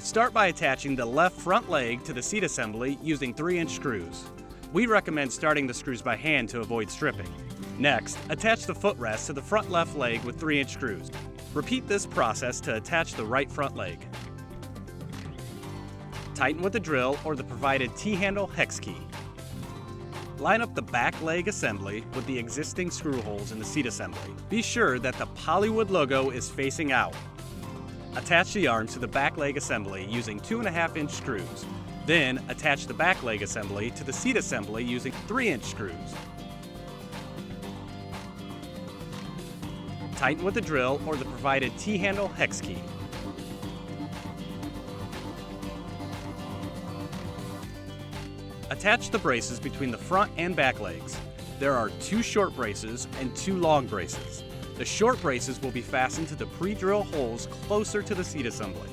Start by attaching the left front leg to the seat assembly using 3-inch screws. We recommend starting the screws by hand to avoid stripping. Next, attach the footrest to the front left leg with 3-inch screws. Repeat this process to attach the right front leg. Tighten with a drill or the provided T-handle hex key. Line up the back leg assembly with the existing screw holes in the seat assembly. Be sure that the POLYWOOD logo is facing out. Attach the arms to the back leg assembly using 2.5-inch screws. Then, attach the back leg assembly to the seat assembly using 3-inch screws. Tighten with a drill or the provided T-handle hex key. Attach the braces between the front and back legs. There are 2 short braces and 2 long braces. The short braces will be fastened to the pre-drill holes closer to the seat assembly.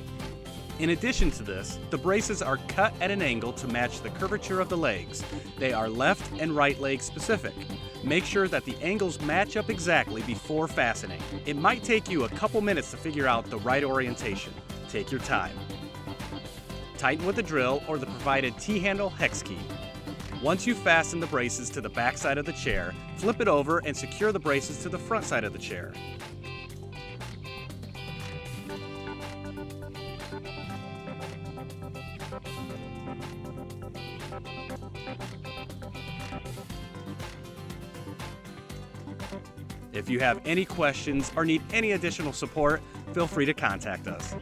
In addition to this, the braces are cut at an angle to match the curvature of the legs. They are left and right leg specific. Make sure that the angles match up exactly before fastening. It might take you a couple minutes to figure out the right orientation. Take your time. Tighten with a drill or the provided T-handle hex key. Once you've fastened the braces to the back side of the chair, flip it over and secure the braces to the front side of the chair. If you have any questions or need any additional support, feel free to contact us.